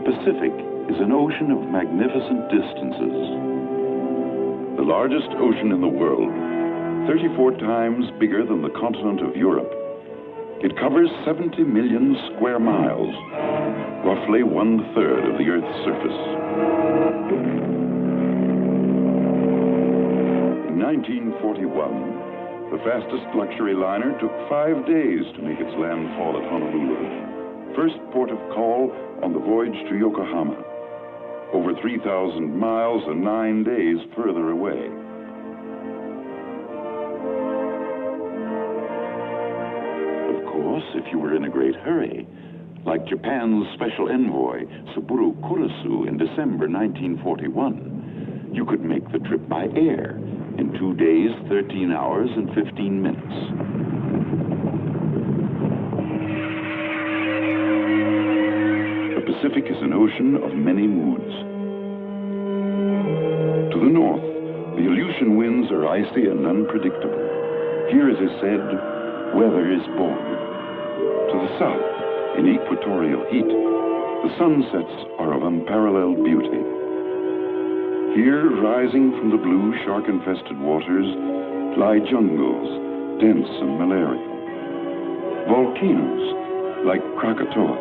Pacific is an ocean of magnificent distances. The largest ocean in the world, 34 times bigger than the continent of Europe. It covers 70 million square miles, roughly 1/3 of the Earth's surface. In 1941, the fastest luxury liner took 5 days to make its landfall at Honolulu, first port of call on the voyage to Yokohama, over 3,000 miles and 9 days further away. Of course, if you were in a great hurry, like Japan's special envoy, Saburo Kurusu, in December 1941, you could make the trip by air in 2 days, 13 hours, and 15 minutes. The Pacific is an ocean of many moods. To the north, the Aleutian winds are icy and unpredictable. Here, as is said, weather is born. To the south, in equatorial heat, the sunsets are of unparalleled beauty. Here, rising from the blue shark-infested waters, lie jungles, dense and malarial. Volcanoes, like Krakatoa,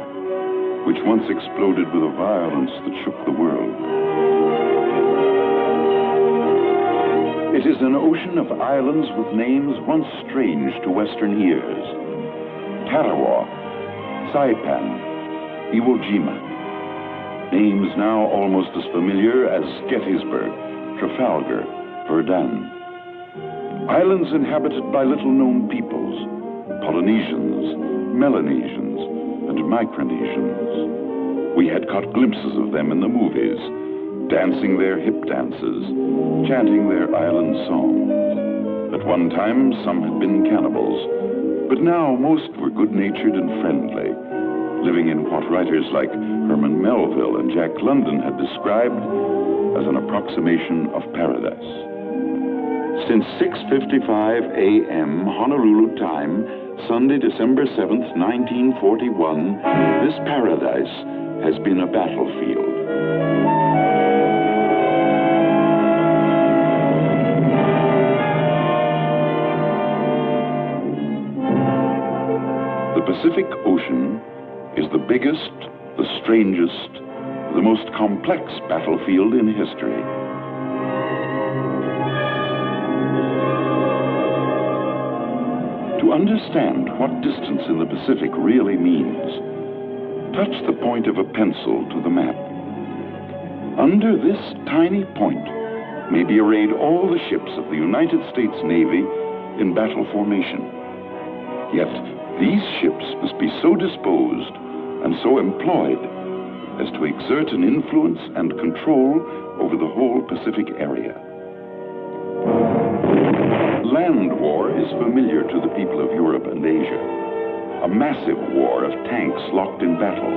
which once exploded with a violence that shook the world. It is an ocean of islands with names once strange to Western ears. Tarawa, Saipan, Iwo Jima. Names now almost as familiar as Gettysburg, Trafalgar, Verdun. Islands inhabited by little-known peoples, Polynesians, Melanesians, and Micronesians. We had caught glimpses of them in the movies, dancing their hip dances, chanting their island songs. At one time, some had been cannibals, but now most were good-natured and friendly, living in what writers like Herman Melville and Jack London had described as an approximation of paradise. Since 6:55 a.m. Honolulu time, Sunday, December 7th, 1941, this paradise has been a battlefield. The Pacific Ocean is the biggest, the strangest, the most complex battlefield in history. To understand what distance in the Pacific really means, touch the point of a pencil to the map. Under this tiny point may be arrayed all the ships of the United States Navy in battle formation. Yet these ships must be so disposed and so employed as to exert an influence and control over the whole Pacific area. Land war is familiar to the people of Europe and Asia. A massive war of tanks locked in battle,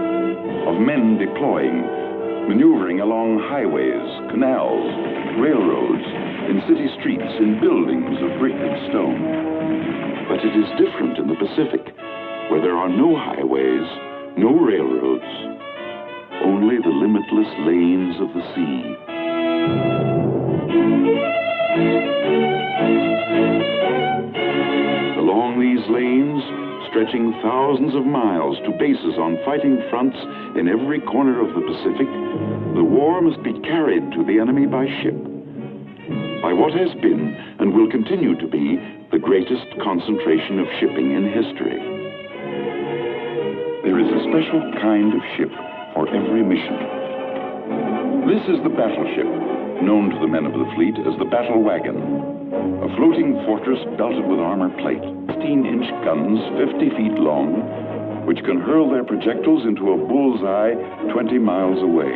of men deploying, maneuvering along highways, canals, railroads, in city streets, in buildings of brick and stone. But it is different in the Pacific, where there are no highways, no railroads, only the limitless lanes of the sea. Along these lanes, stretching thousands of miles to bases on fighting fronts in every corner of the Pacific, the war must be carried to the enemy by ship, by what has been and will continue to be the greatest concentration of shipping in history. There is a special kind of ship for every mission. This is the battleship, known to the men of the fleet as the battle wagon, a floating fortress belted with armor plate, 16-inch guns 50 feet long, which can hurl their projectiles into a bullseye 20 miles away.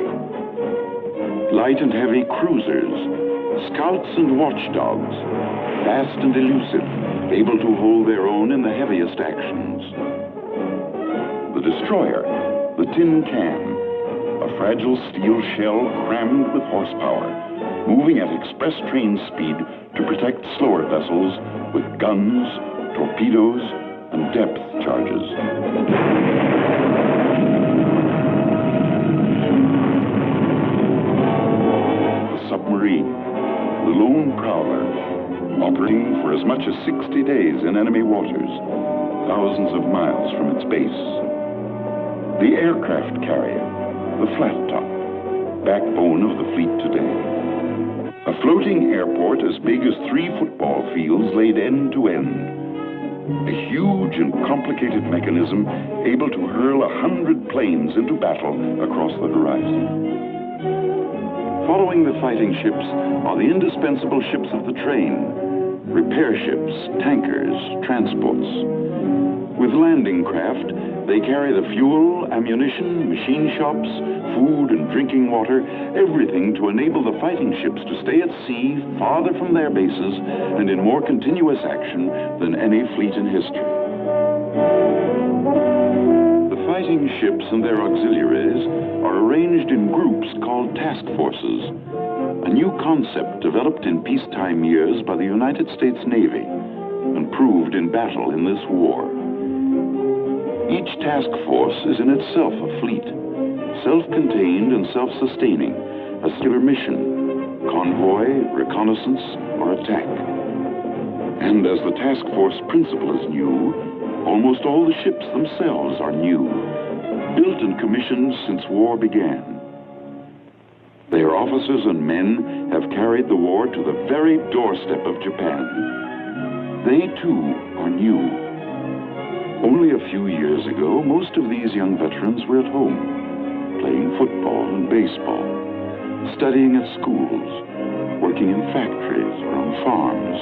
Light and heavy cruisers, scouts and watchdogs, fast and elusive, able to hold their own in the heaviest actions. The destroyer, the tin can, a fragile steel shell crammed with horsepower, moving at express train speed to protect slower vessels with guns, torpedoes, and depth charges. enemy waters, thousands of miles from its base. The aircraft carrier, the flat top, backbone of the fleet today. A floating airport as big as 3 football fields laid end to end. A huge and complicated mechanism able to hurl 100 planes into battle across the horizon. Following the fighting ships are the indispensable ships of the train, repair ships, tankers, transports. With landing craft, they carry the fuel, ammunition, machine shops, food and drinking water, everything to enable the fighting ships to stay at sea, farther from their bases, and in more continuous action than any fleet in history. The fighting ships and their auxiliaries are arranged in groups called task forces, a new concept developed in peacetime years by the United States Navy and proved in battle in this war. Each task force is in itself a fleet, self-contained and self-sustaining, a singular mission, convoy, reconnaissance, or attack. And as the task force principle is new, almost all the ships themselves are new, built and commissioned since war began. Their officers and men have carried the war to the very doorstep of Japan. They too are new. Only a few years ago, most of these young veterans were at home, playing football and baseball, studying at schools, working in factories or on farms,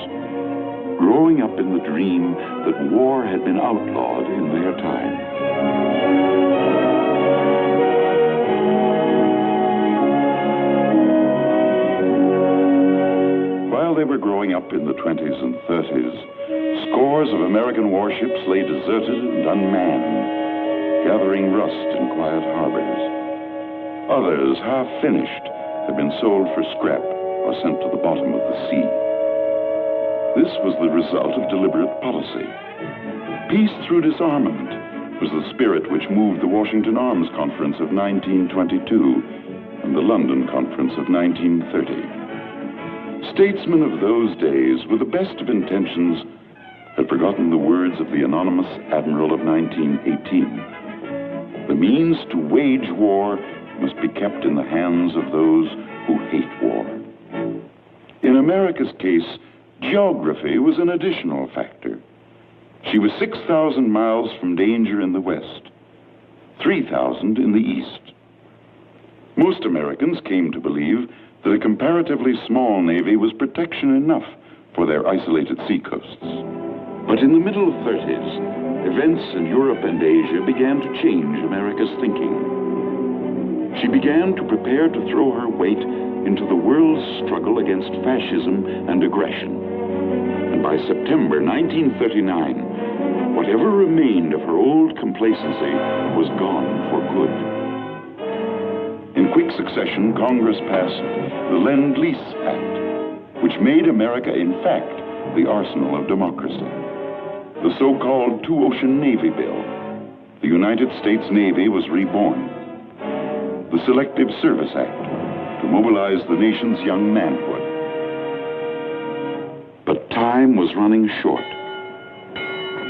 growing up in the dream that war had been outlawed in their time. While they were growing up in the 20s and 30s, scores of American warships lay deserted and unmanned, gathering rust in quiet harbors. Others, half finished, had been sold for scrap or sent to the bottom of the sea. This was the result of deliberate policy. Peace through disarmament was the spirit which moved the Washington Arms Conference of 1922 and the London Conference of 1930. Statesmen of those days, with the best of intentions, had forgotten the words of the anonymous admiral of 1918. The means to wage war must be kept in the hands of those who hate war. In America's case, geography was an additional factor. She was 6,000 miles from danger in the west, 3,000 in the east. Most Americans came to believe that a comparatively small navy was protection enough for their isolated seacoasts. But in the middle of the 30s, events in Europe and Asia began to change America's thinking. She began to prepare to throw her weight into the world's struggle against fascism and aggression. And by September 1939, whatever remained of her old complacency was gone for good. In quick succession, Congress passed the Lend-Lease Act, which made America, in fact, the arsenal of democracy. The so-called Two-Ocean Navy Bill. The United States Navy was reborn. The Selective Service Act, to mobilize the nation's young manhood. But time was running short.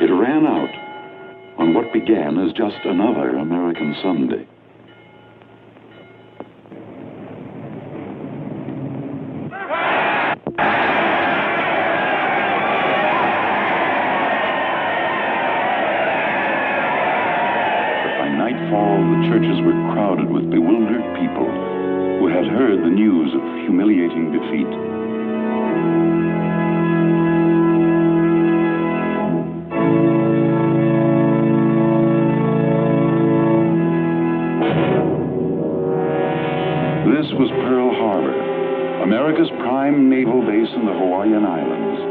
It ran out on what began as just another American Sunday. The churches were crowded with bewildered people who had heard the news of humiliating defeat. This was Pearl Harbor, America's prime naval base in the Hawaiian Islands.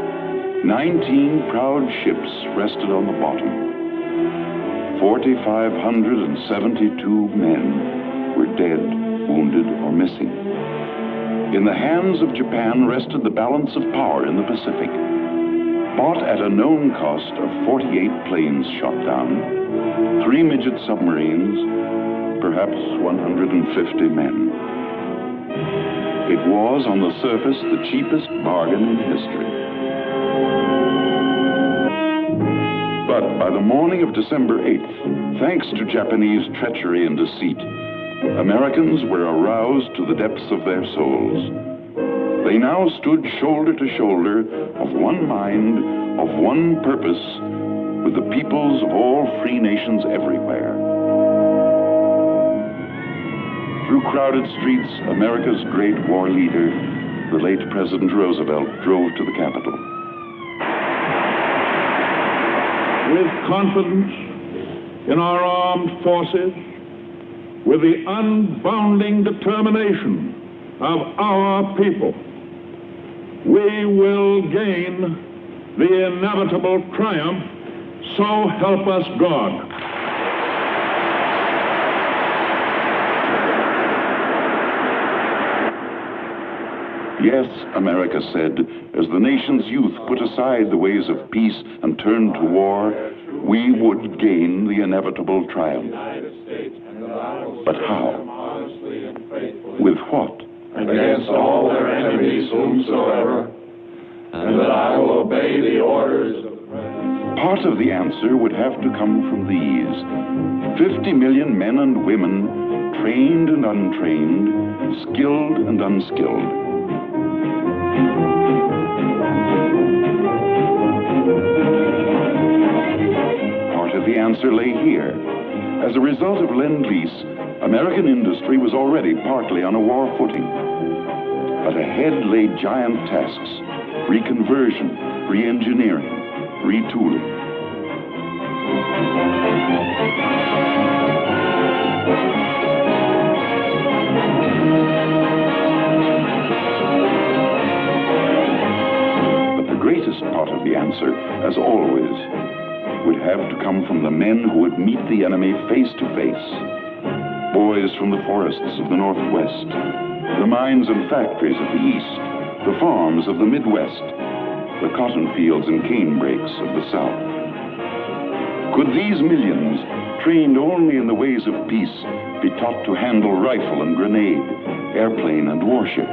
19 proud ships rested on the bottom. 4,572 men were dead, wounded, or missing. In the hands of Japan rested the balance of power in the Pacific. Bought at a known cost of 48 planes shot down, 3 midget submarines, perhaps 150 men. It was, on the surface, the cheapest bargain in history. But by the morning of December 8th, thanks to Japanese treachery and deceit, Americans were aroused to the depths of their souls. They now stood shoulder to shoulder, of one mind, of one purpose, with the peoples of all free nations everywhere. Through crowded streets, America's great war leader, the late President Roosevelt, drove to the Capitol. With confidence in our armed forces, with the unbounding determination of our people, we will gain the inevitable triumph, so help us God. Yes, America said, as the nation's youth put aside the ways of peace and turned to war, we would gain the inevitable triumph. But how? With what? Against all their enemies whomsoever, and that I will obey the orders of the President. Part of the answer would have to come from these. 50 million men and women, trained and untrained, skilled and unskilled. Part of the answer lay here. As a result of Lend-Lease, American industry was already partly on a war footing. But ahead lay giant tasks: reconversion, re-engineering, retooling. But the greatest part of the answer, as always, would have to come from the men who would meet the enemy face to face. Boys from the forests of the Northwest, the mines and factories of the East, the farms of the Midwest, the cotton fields and cane breaks of the South. Could these millions, trained only in the ways of peace, be taught to handle rifle and grenade, airplane and warship?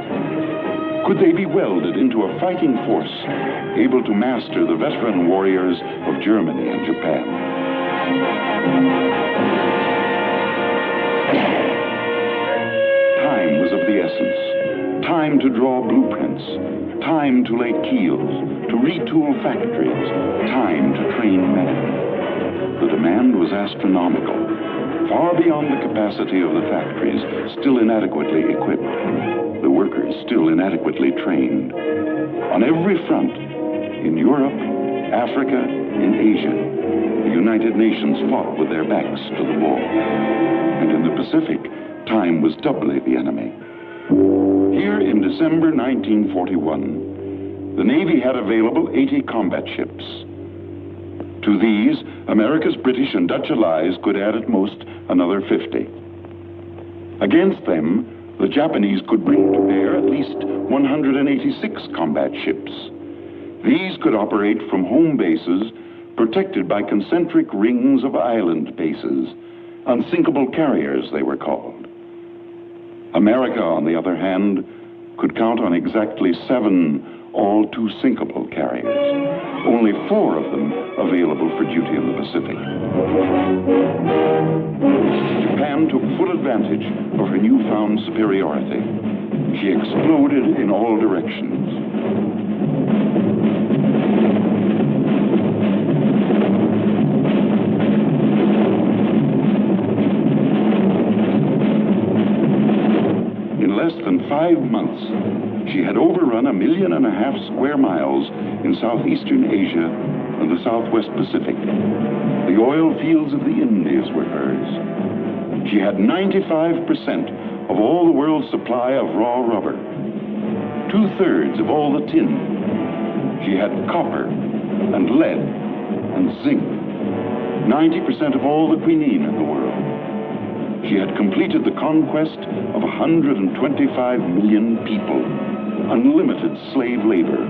Could they be welded into a fighting force, able to master the veteran warriors of Germany and Japan? Time was of the essence. Time to draw blueprints. Time to lay keels, to retool factories. Time to train men. The demand was astronomical, far beyond the capacity of the factories, still inadequately equipped. The workers still inadequately trained. On every front, in Europe, Africa, in Asia, the United Nations fought with their backs to the wall. And in the Pacific, time was doubly the enemy. Here in December 1941, the Navy had available 80 combat ships. To these, America's British and Dutch allies could add at most another 50. Against them, the Japanese could bring to bear at least 186 combat ships. These could operate from home bases protected by concentric rings of island bases. Unsinkable carriers, they were called. America, on the other hand, could count on exactly 7 all-too-sinkable carriers, only 4 of them available for duty in the Pacific. Japan took full advantage of her newfound superiority. She exploded in all directions. In less than 5 months, she had overrun 1.5 million square miles in southeastern Asia and the southwest Pacific. The oil fields of the Indies were hers. She had 95% of all the world's supply of raw rubber, 2/3 of all the tin. She had copper and lead and zinc, 90% of all the quinine in the world. She had completed the conquest of 125 million people, unlimited slave labor.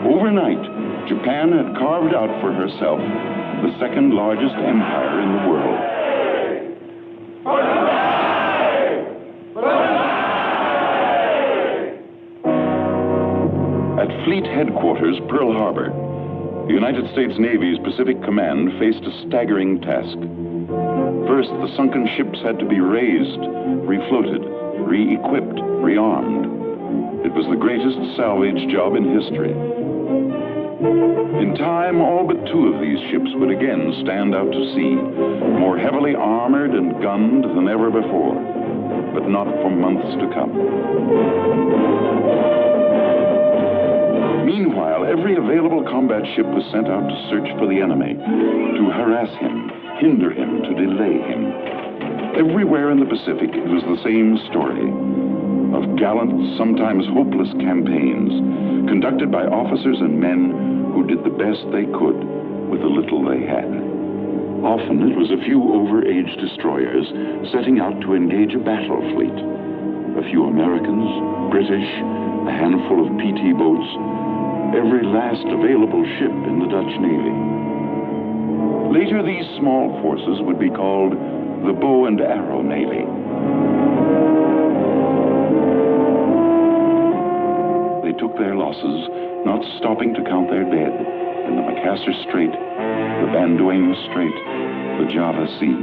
Overnight, Japan had carved out for herself the second largest empire in the world. At Fleet Headquarters, Pearl Harbor, The United States Navy's Pacific Command faced a staggering task. First, the sunken ships had to be raised, refloated, re-equipped, rearmed. It was the greatest salvage job in history. In time, all but 2 of these ships would again stand out to sea, more heavily armored and gunned than ever before, but not for months to come. Meanwhile, every available combat ship was sent out to search for the enemy, to harass him, hinder him, to delay him. Everywhere in the Pacific, it was the same story of gallant, sometimes hopeless campaigns conducted by officers and men who did the best they could with the little they had. Often it was a few overaged destroyers setting out to engage a battle fleet. A few Americans, British, a handful of PT boats, every last available ship in the Dutch Navy. Later, these small forces would be called the Bow and Arrow Navy. They took their losses, not stopping to count their dead in the Macassar Strait, the Banduang Strait, the Java Sea.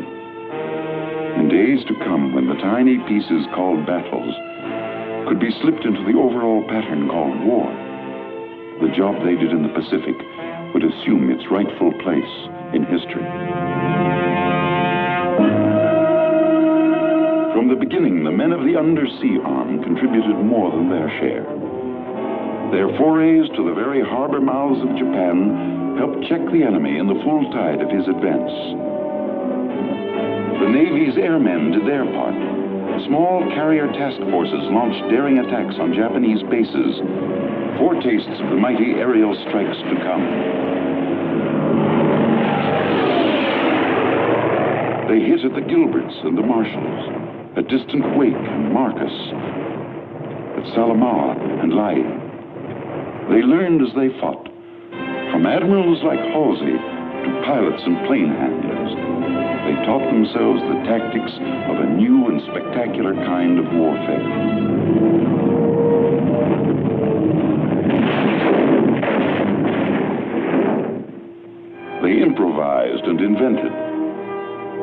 In days to come, when the tiny pieces called battles could be slipped into the overall pattern called war, the job they did in the Pacific would assume its rightful place in history. From the beginning, the men of the undersea arm contributed more than their share. Their forays to the very harbor mouths of Japan helped check the enemy in the full tide of his advance. The Navy's airmen did their part. Small carrier task forces launched daring attacks on Japanese bases, foretastes of the mighty aerial strikes to come. They hit at the Gilberts and the Marshalls, at distant Wake and Marcus, at Salamaua and Lae. They learned as they fought, from admirals like Halsey to pilots and plane handlers. They taught themselves the tactics of a new and spectacular kind of warfare. They improvised and invented.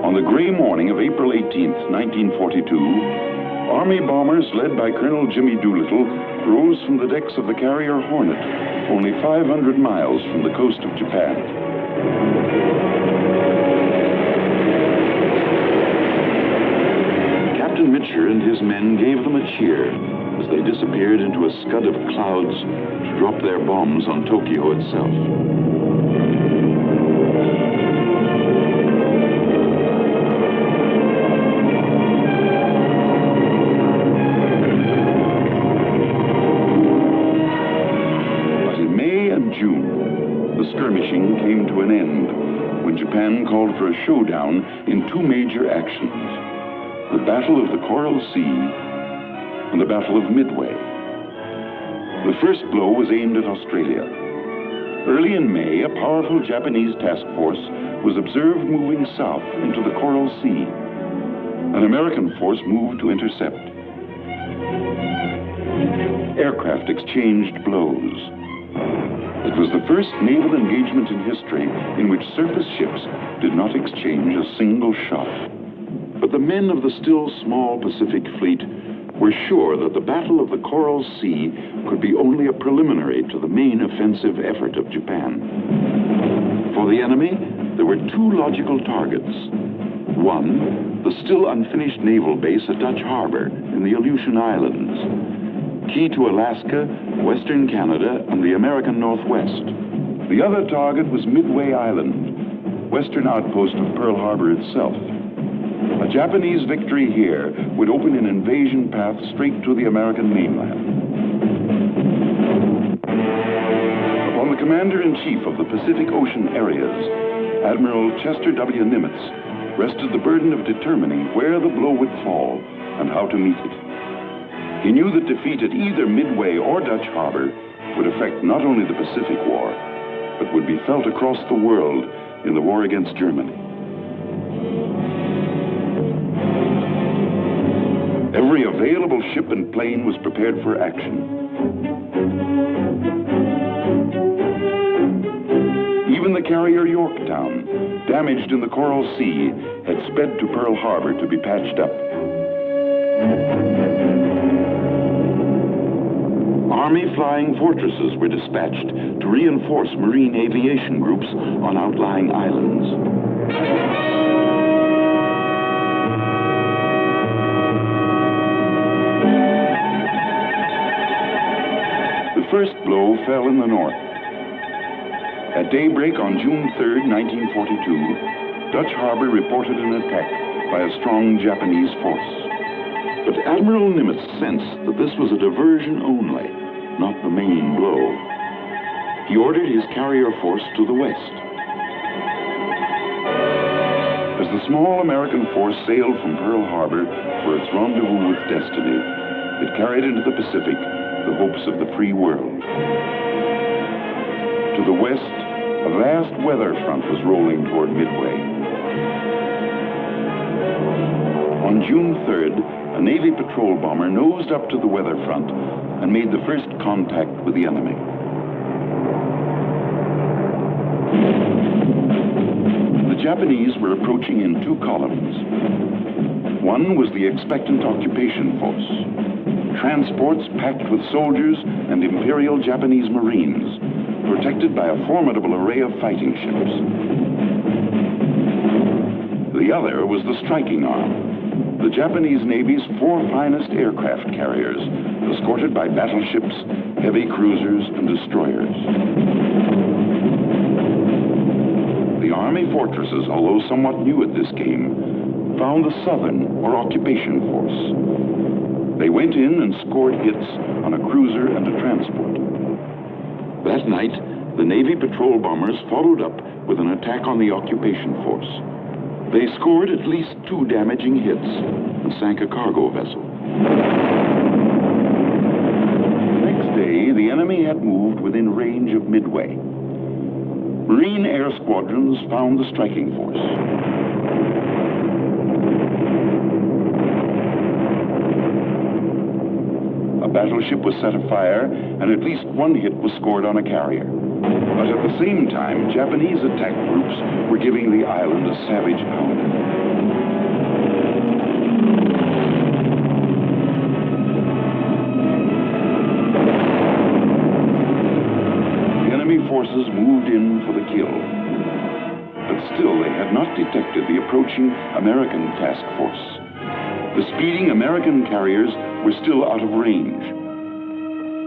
On the gray morning of April 18th, 1942, Army bombers led by Colonel Jimmy Doolittle rose from the decks of the carrier Hornet, only 500 miles from the coast of Japan. Captain Mitcher and his men gave them a cheer as they disappeared into a scud of clouds to drop their bombs on Tokyo itself. Came to an end when Japan called for a showdown in 2 major actions: the Battle of the Coral Sea and the Battle of Midway. The first blow was aimed at Australia. Early in May, a powerful Japanese task force was observed moving south into the Coral Sea. An American force moved to intercept. Aircraft exchanged blows. It was the first naval engagement in history in which surface ships did not exchange a single shot. But the men of the still small Pacific Fleet were sure that the Battle of the Coral Sea could be only a preliminary to the main offensive effort of Japan. For the enemy, there were 2 logical targets. One, the still unfinished naval base at Dutch Harbor in the Aleutian Islands, key to Alaska, Western Canada, and the American Northwest. The other target was Midway Island, western outpost of Pearl Harbor itself. A Japanese victory here would open an invasion path straight to the American mainland. Upon the Commander-in-Chief of the Pacific Ocean areas, Admiral Chester W. Nimitz, rested the burden of determining where the blow would fall and how to meet it. He knew that defeat at either Midway or Dutch Harbor would affect not only the Pacific War, but would be felt across the world in the war against Germany. Every available ship and plane was prepared for action. carrier Yorktown, damaged in the Coral Sea, had sped to Pearl Harbor to be patched up. Army flying fortresses were dispatched to reinforce Marine aviation groups on outlying islands. The first blow fell in the north. At daybreak on June 3, 1942, Dutch Harbor reported an attack by a strong Japanese force. But Admiral Nimitz sensed that this was a diversion only, not the main blow. He ordered his carrier force to the west. As the small American force sailed from Pearl Harbor for its rendezvous with destiny, it carried into the Pacific the hopes of the free world. To the west, a vast weather front was rolling toward Midway. On June 3rd, a Navy patrol bomber nosed up to the weather front and made the first contact with the enemy. The Japanese were approaching in two columns. One was the expectant occupation force, transports packed with soldiers and Imperial Japanese Marines, protected by a formidable array of fighting ships. The other was the striking arm, the Japanese Navy's four finest aircraft carriers, escorted by battleships, heavy cruisers, and destroyers. The Army fortresses, although somewhat new at this game, found the Southern, or occupation force. They went in and scored hits on a cruiser and a transport. That night, the Navy patrol bombers followed up with an attack on the occupation force. They scored at least 2 damaging hits and sank a cargo vessel. Next day, the enemy had moved within range of Midway. Marine air squadrons found the striking force. A battleship was set afire, and at least 1 hit was scored on a carrier. But at the same time, Japanese attack groups were giving the island a savage pounding. The enemy forces moved in for the kill. But still, they had not detected the approaching American task force. The speeding American carriers were still out of range.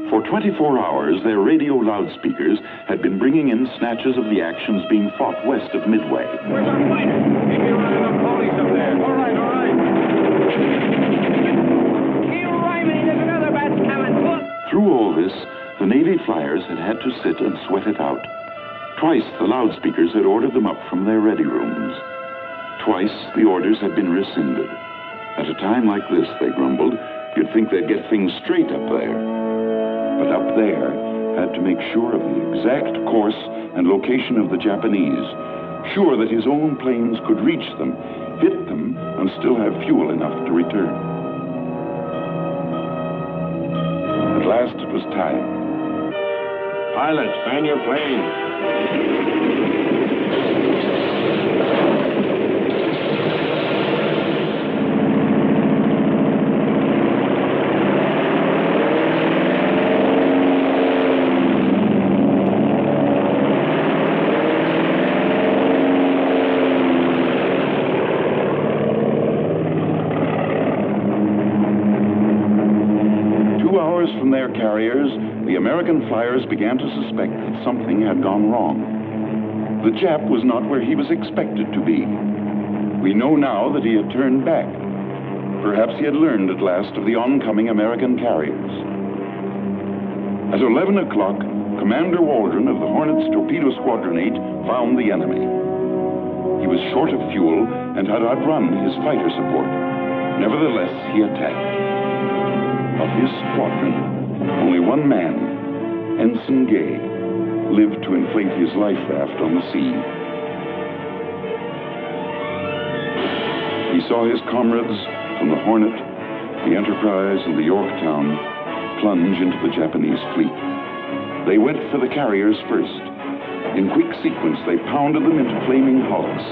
For 24 hours, their radio loudspeakers had been bringing in snatches of the actions being fought west of Midway. Where's our fighter? Maybe running the police up there. All right, all right. Keep rhyming, there's another batch coming. Look. Through all this, the Navy flyers had to sit and sweat it out. Twice, the loudspeakers had ordered them up from their ready rooms. Twice, the orders had been rescinded. At a time like this, they grumbled, you'd think they'd get things straight up there. But up there had to make sure of the exact course and location of the Japanese, sure that his own planes could reach them, hit them, and still have fuel enough to return. At last it was time. Pilots, fan your plane. 2 hours from their carriers, the American flyers began to suspect that something had gone wrong. The Jap was not where he was expected to be. We know now that he had turned back. Perhaps he had learned at last of the oncoming American carriers. At 11 o'clock, Commander Waldron of the Hornets Torpedo Squadron 8 found the enemy. He was short of fuel and had outrun his fighter support. Nevertheless, he attacked. Of his squadron, only one man, Ensign Gay, lived to inflate his life raft on the sea. He saw his comrades from the Hornet, the Enterprise, and the Yorktown plunge into the Japanese fleet. They went for the carriers first. In quick sequence, they pounded them into flaming hulks.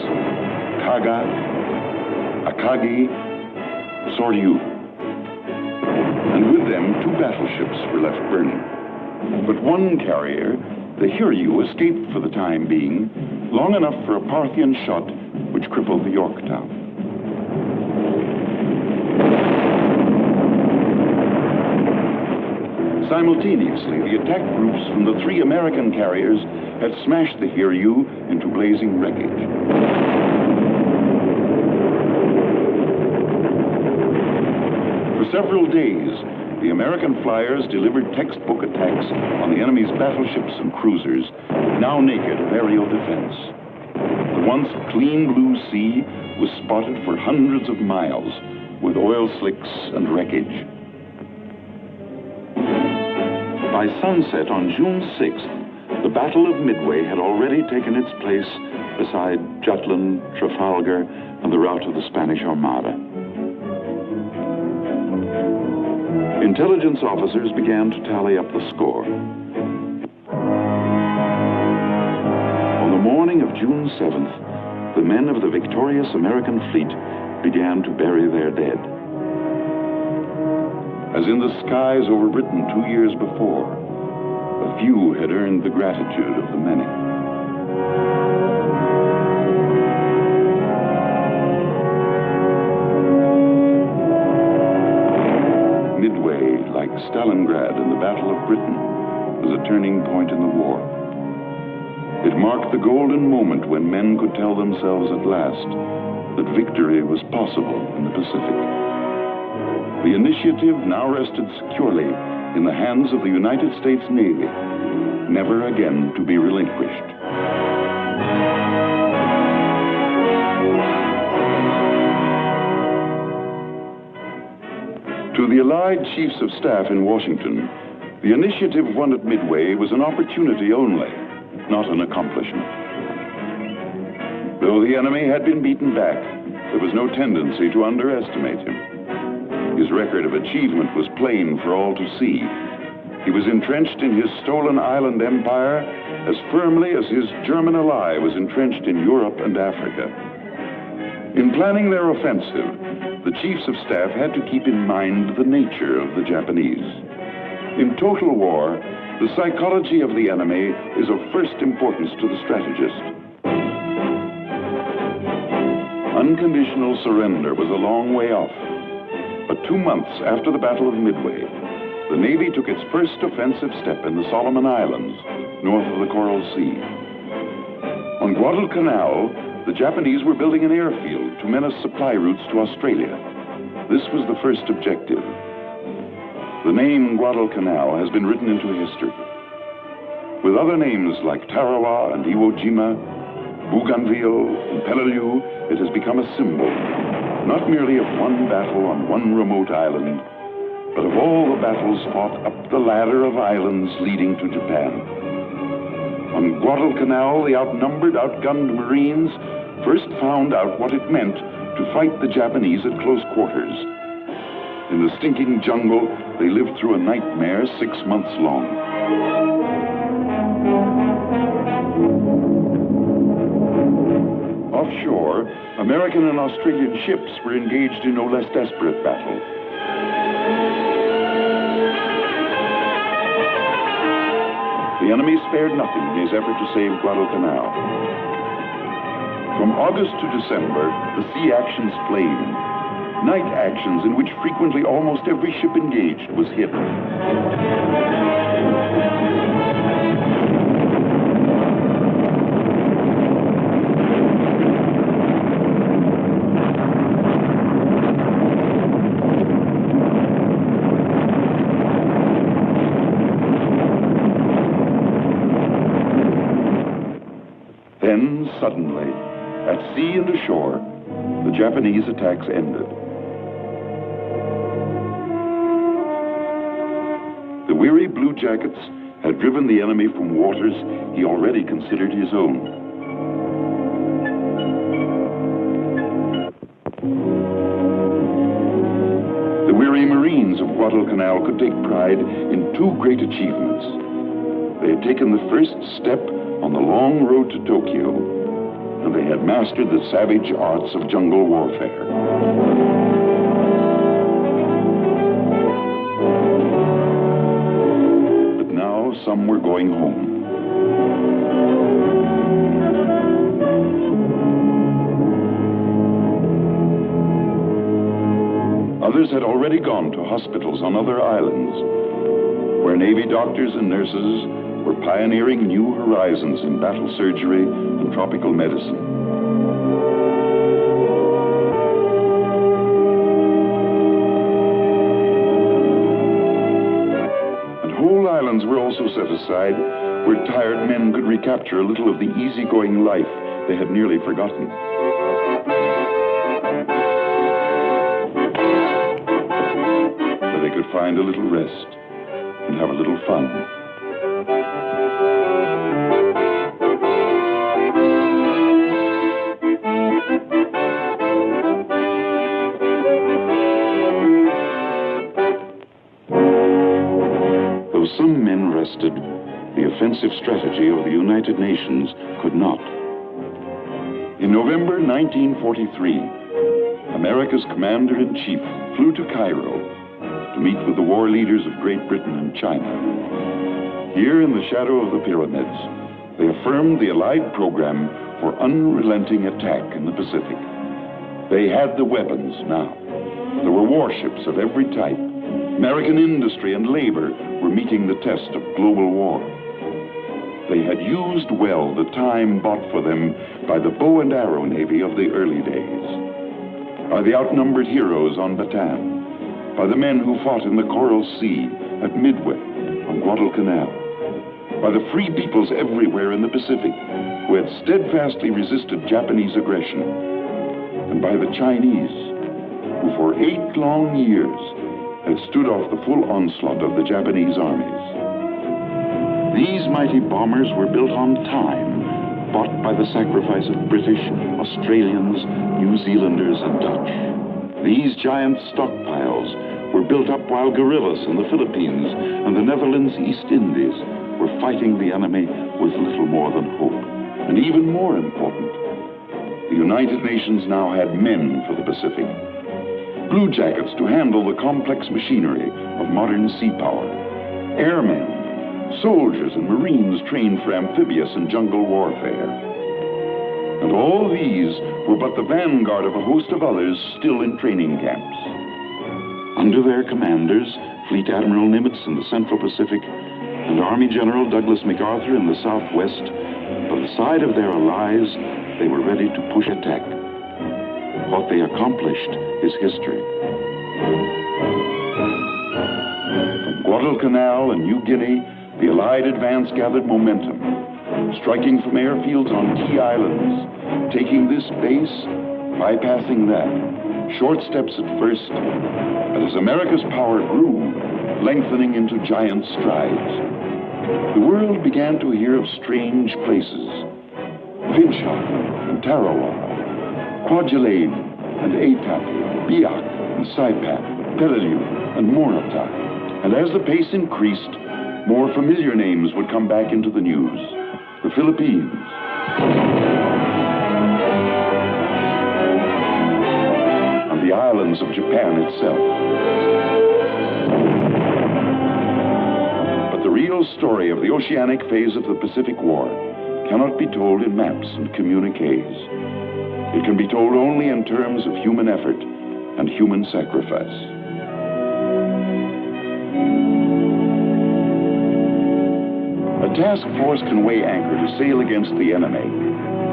Kaga, Akagi, Soryu. And with them, 2 battleships were left burning. But one carrier, the Hiryu, escaped for the time being, long enough for a Parthian shot which crippled the Yorktown. Simultaneously, the attack groups from the 3 American carriers had smashed the Hiryu into blazing wreckage. For several days, the American flyers delivered textbook attacks on the enemy's battleships and cruisers, now naked of aerial defense. The once clean blue sea was spotted for hundreds of miles with oil slicks and wreckage. By sunset on June 6th, the Battle of Midway had already taken its place beside Jutland, Trafalgar, and the rout of the Spanish Armada. Intelligence officers began to tally up the score. On the morning of June 7th, the men of the victorious American fleet began to bury their dead. As in the skies over Britain 2 years before, a few had earned the gratitude of the many. Midway, like Stalingrad in the Battle of Britain, was a turning point in the war. It marked the golden moment when men could tell themselves at last that victory was possible in the Pacific. The initiative now rested securely in the hands of the United States Navy, never again to be relinquished. To the Allied Chiefs of Staff in Washington, the initiative won at Midway was an opportunity only, not an accomplishment. Though the enemy had been beaten back, there was no tendency to underestimate him. His record of achievement was plain for all to see. He was entrenched in his stolen island empire as firmly as his German ally was entrenched in Europe and Africa. In planning their offensive, the Chiefs of Staff had to keep in mind the nature of the Japanese. In total war, the psychology of the enemy is of first importance to the strategist. Unconditional surrender was a long way off. But 2 months after the Battle of Midway, the Navy took its first offensive step in the Solomon Islands, north of the Coral Sea. On Guadalcanal, the Japanese were building an airfield to menace supply routes to Australia. This was the first objective. The name Guadalcanal has been written into history. With other names like Tarawa and Iwo Jima, Bougainville and Peleliu, it has become a symbol, not merely of one battle on one remote island, but of all the battles fought up the ladder of islands leading to Japan. On Guadalcanal, the outnumbered, outgunned Marines first found out what it meant to fight the Japanese at close quarters. In the stinking jungle, they lived through a nightmare 6 months long. Offshore, American and Australian ships were engaged in no less desperate battle. The enemy spared nothing in his effort to save Guadalcanal. From August to December, the sea actions flamed. Night actions in which frequently almost every ship engaged was hit. Then, suddenly, at sea and ashore, the Japanese attacks ended. The weary Blue Jackets had driven the enemy from waters he already considered his own. The weary Marines of Guadalcanal could take pride in two great achievements. They had taken the first step on the long road to Tokyo, and they had mastered the savage arts of jungle warfare. But now some were going home. Others had already gone to hospitals on other islands, where Navy doctors and nurses were pioneering new horizons in battle surgery and tropical medicine. And whole islands were also set aside where tired men could recapture a little of the easygoing life they had nearly forgotten. Where they could find a little rest and have a little fun. Though some men rested, the offensive strategy of the United Nations could not. In November 1943, America's commander-in-chief flew to Cairo to meet with the war leaders of Great Britain and China. Here in the shadow of the pyramids, they affirmed the Allied program for unrelenting attack in the Pacific. They had the weapons now. There were warships of every type. American industry and labor were meeting the test of global war. They had used well the time bought for them by the bow and arrow navy of the early days, by the outnumbered heroes on Bataan, by the men who fought in the Coral Sea, at Midway, on Guadalcanal, by the free peoples everywhere in the Pacific who had steadfastly resisted Japanese aggression, and by the Chinese who for 8 long years had stood off the full onslaught of the Japanese armies. These mighty bombers were built on time, bought by the sacrifice of British, Australians, New Zealanders, and Dutch. These giant stockpiles were built up while guerrillas in the Philippines and the Netherlands East Indies were fighting the enemy with little more than hope. And even more important, the United Nations now had men for the Pacific. Blue jackets to handle the complex machinery of modern sea power. Airmen, soldiers and Marines trained for amphibious and jungle warfare. And all these were but the vanguard of a host of others still in training camps. Under their commanders, Fleet Admiral Nimitz in the Central Pacific and Army General Douglas MacArthur in the Southwest, by the side of their allies, they were ready to push attack. What they accomplished is history. From Guadalcanal and New Guinea, the Allied advance gathered momentum, striking from airfields on key islands, taking this base, bypassing that. Short steps at first, but as America's power grew, lengthening into giant strides, the world began to hear of strange places. Finchak and Tarawa, Kwajalein and Etap, Biak and Saipan, Peleliu and Morata. And as the pace increased, more familiar names would come back into the news. The Philippines, and the islands of Japan itself. But the real story of the oceanic phase of the Pacific War cannot be told in maps and communiques. It can be told only in terms of human effort and human sacrifice. A task force can weigh anchor to sail against the enemy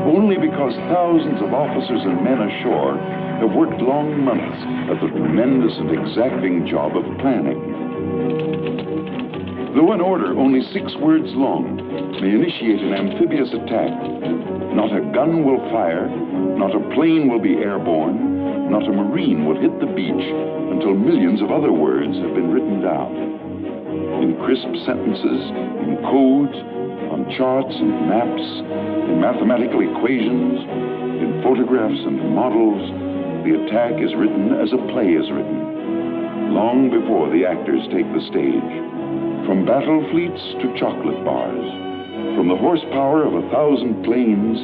only because thousands of officers and men ashore have worked long months at the tremendous and exacting job of planning. Though an order only 6 words long may initiate an amphibious attack, not a gun will fire, not a plane will be airborne, not a Marine will hit the beach until millions of other words have been written down. In crisp sentences, in codes, on charts and maps, in mathematical equations, in photographs and models, the attack is written as a play is written, long before the actors take the stage. From battle fleets to chocolate bars, from the horsepower of 1,000 planes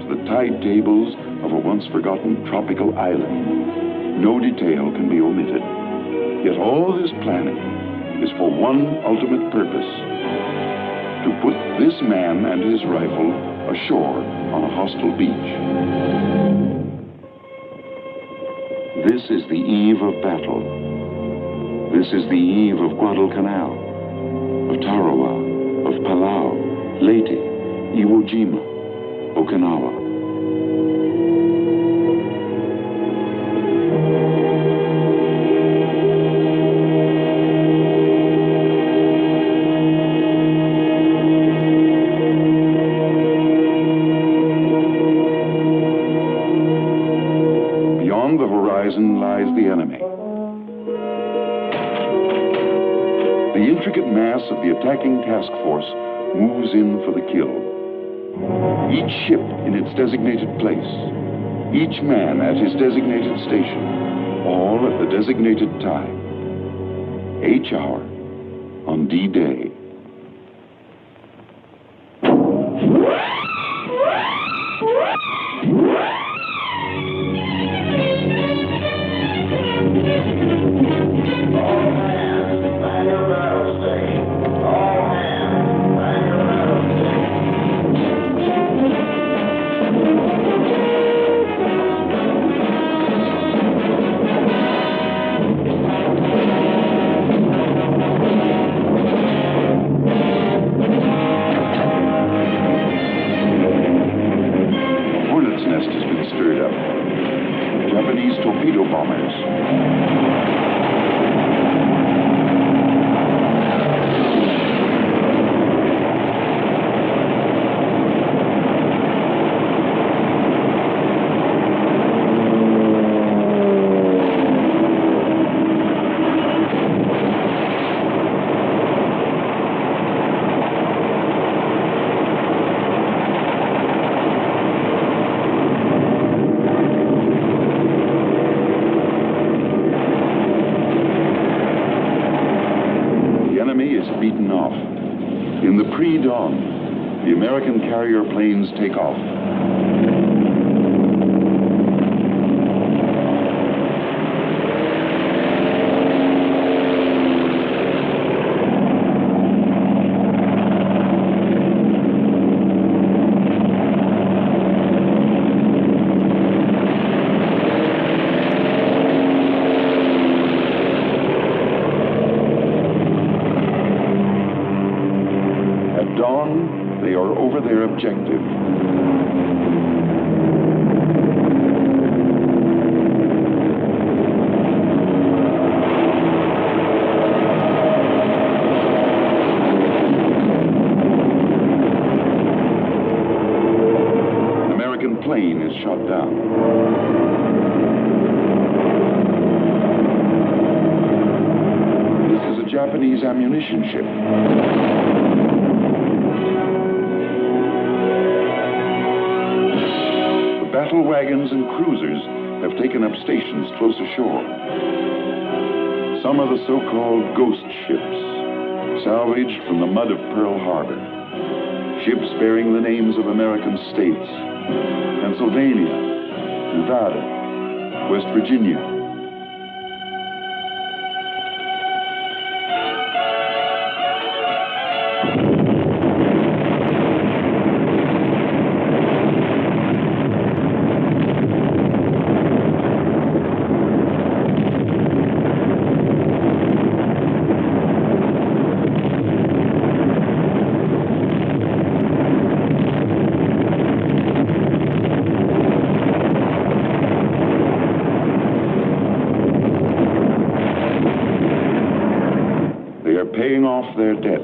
to the tide tables of a once forgotten tropical island, no detail can be omitted. Yet all this planning is for one ultimate purpose: to put this man and his rifle ashore on a hostile beach. This is the eve of battle. This is the eve of Guadalcanal, of Tarawa, of Palau, Leyte, Iwo Jima, Okinawa. Beyond the horizon lies the enemy. The intricate mass of the attacking task force moves in for the kill. Each ship in its designated place, each man at his designated station, all at the designated time. H hour on D-Day. Japanese torpedo bombers. Beaten off. In the pre-dawn, the American carrier planes take off. Dawn, they are over their objective. An American plane is shot down. This is a Japanese ammunition ship. Battle wagons and cruisers have taken up stations close ashore. Some are the so-called ghost ships, salvaged from the mud of Pearl Harbor. Ships bearing the names of American states: Pennsylvania, Nevada, West Virginia. Paying off their debt.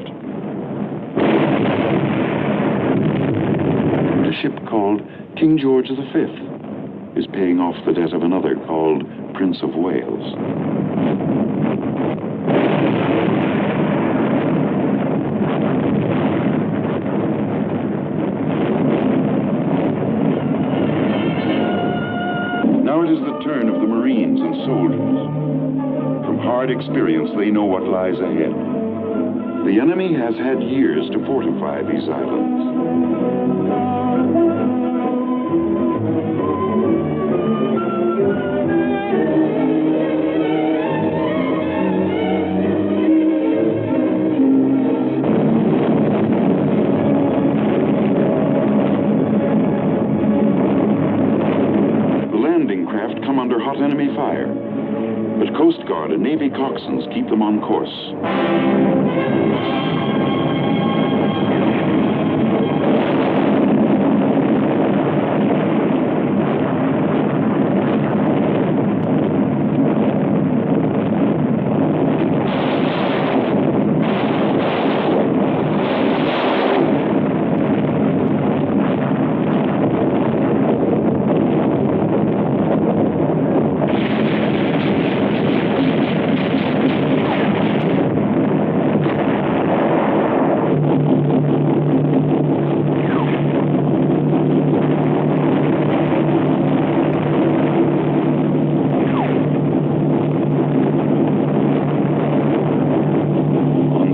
A ship called King George V is paying off the debt of another called Prince of Wales. Now it is the turn of the Marines and soldiers. From hard experience, they know what lies ahead. The enemy has had years to fortify these islands. Come under hot enemy fire, but Coast Guard and Navy coxswains keep them on course.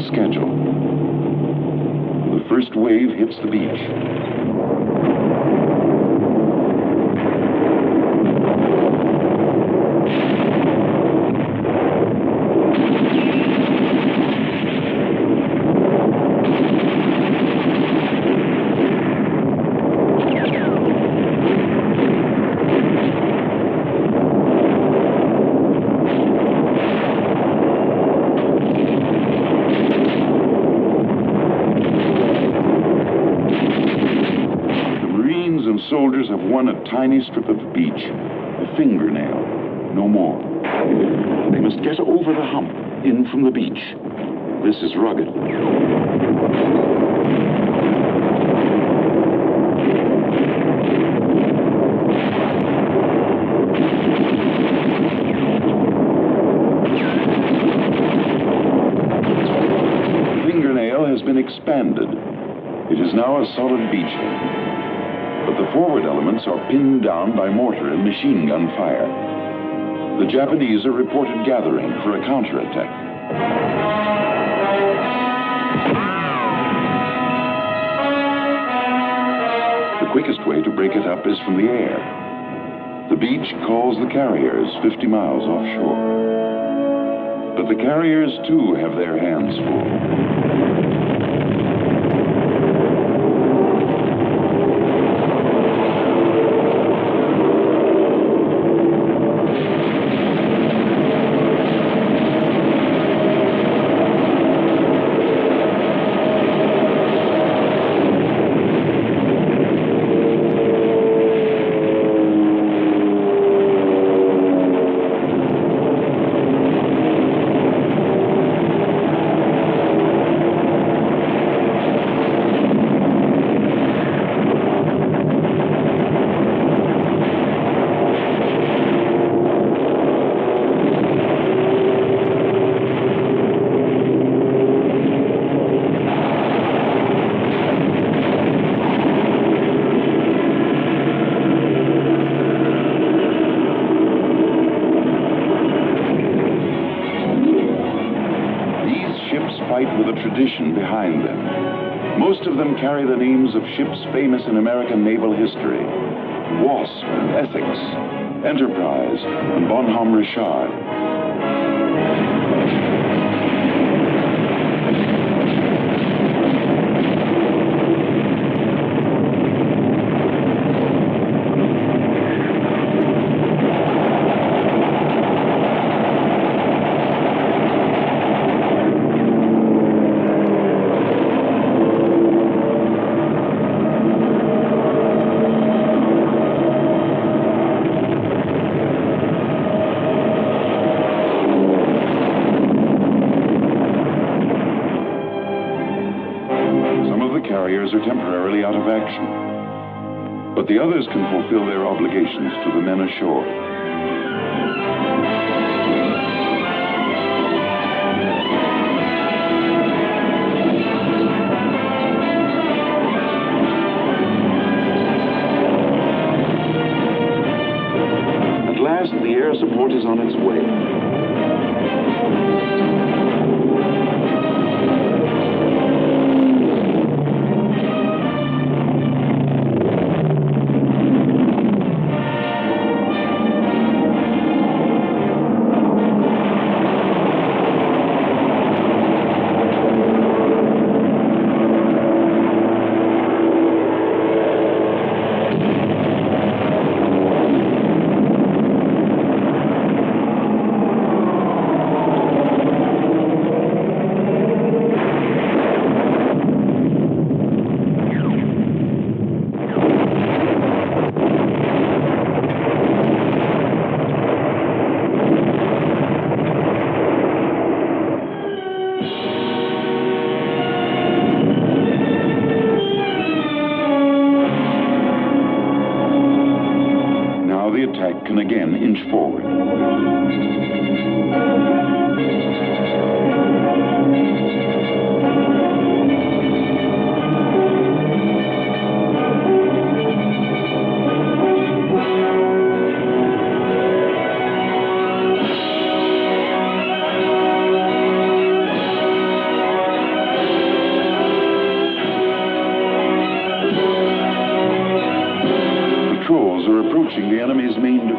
Schedule. The first wave hits the beach. Soldiers have won a tiny strip of beach, a fingernail, no more. They must get over the hump, in from the beach. This is rugged. The fingernail has been expanded. It is now a solid beachhead. But the forward elements are pinned down by mortar and machine gun fire. The Japanese are reported gathering for a counterattack. The quickest way to break it up is from the air. The beach calls the carriers 50 miles offshore. But the carriers, too, have their hands full. Fight with a tradition behind them. Most of them carry the names of ships famous in American naval history: Wasp and Essex, Enterprise and Bonhomme Richard. Carriers are temporarily out of action, but the others can fulfill their obligations to the men ashore. At last, the air support is on its way.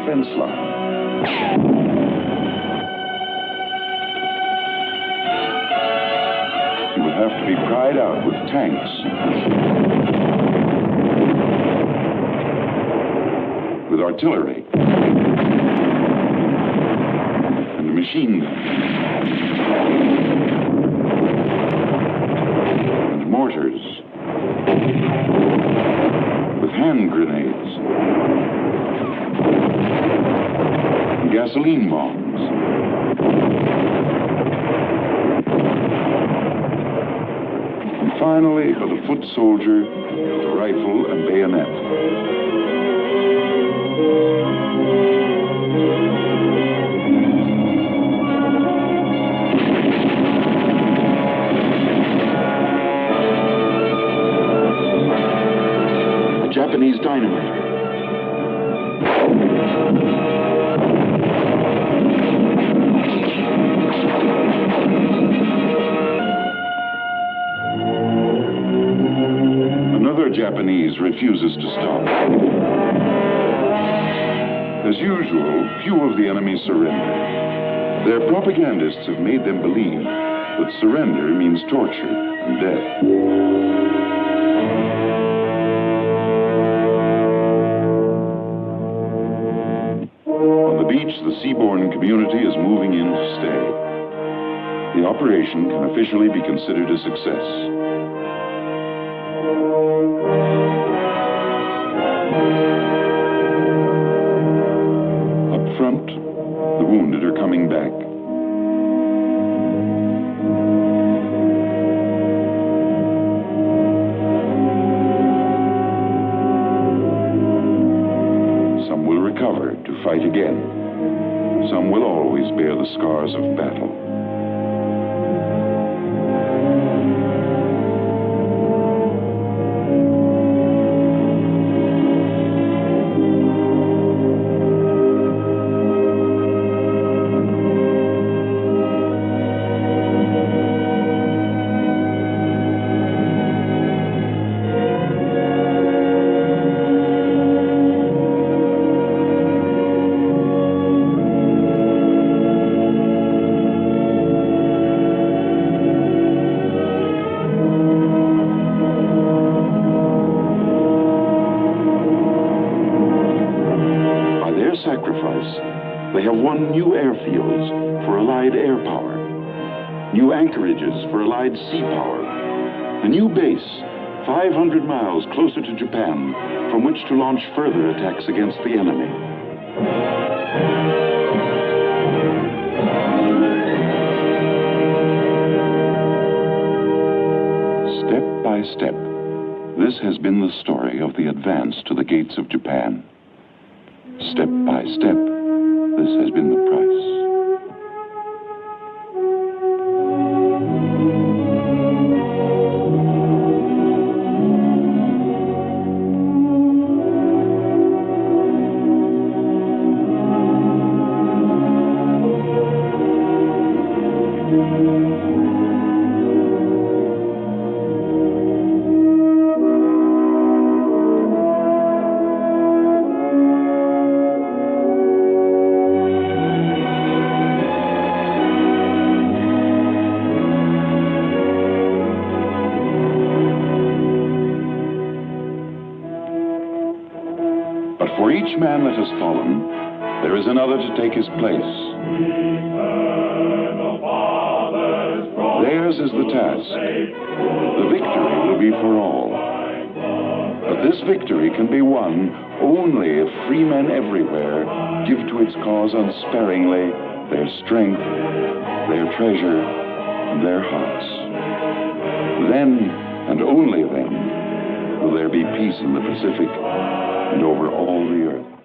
defense line. He would have to be pried out with tanks, with artillery, and machine guns, and mortars, with hand grenades, and gasoline bombs. And finally, for the foot soldier with rifle and bayonet. A Japanese dynamiter. Another Japanese refuses to stop. As usual, few of the enemy surrender. Their propagandists have made them believe that surrender means torture and death. On the beach, the seaborne community is moving in to stay. The operation can officially be considered a success. Up front, the wounded are coming back. Some will recover to fight again. Some will always bear the scars of battle. They have won new airfields for Allied air power, new anchorages for Allied sea power, a new base 500 miles closer to Japan from which to launch further attacks against the enemy. Step by step, this has been the story of the advance to the gates of Japan. Step by step, this has been the price. For each man that has fallen, there is another to take his place. Theirs is the task. The victory will be for all. But this victory can be won only if free men everywhere give to its cause unsparingly their strength, their treasure, and their hearts. Then, and only then, will there be peace in the Pacific and over all the earth.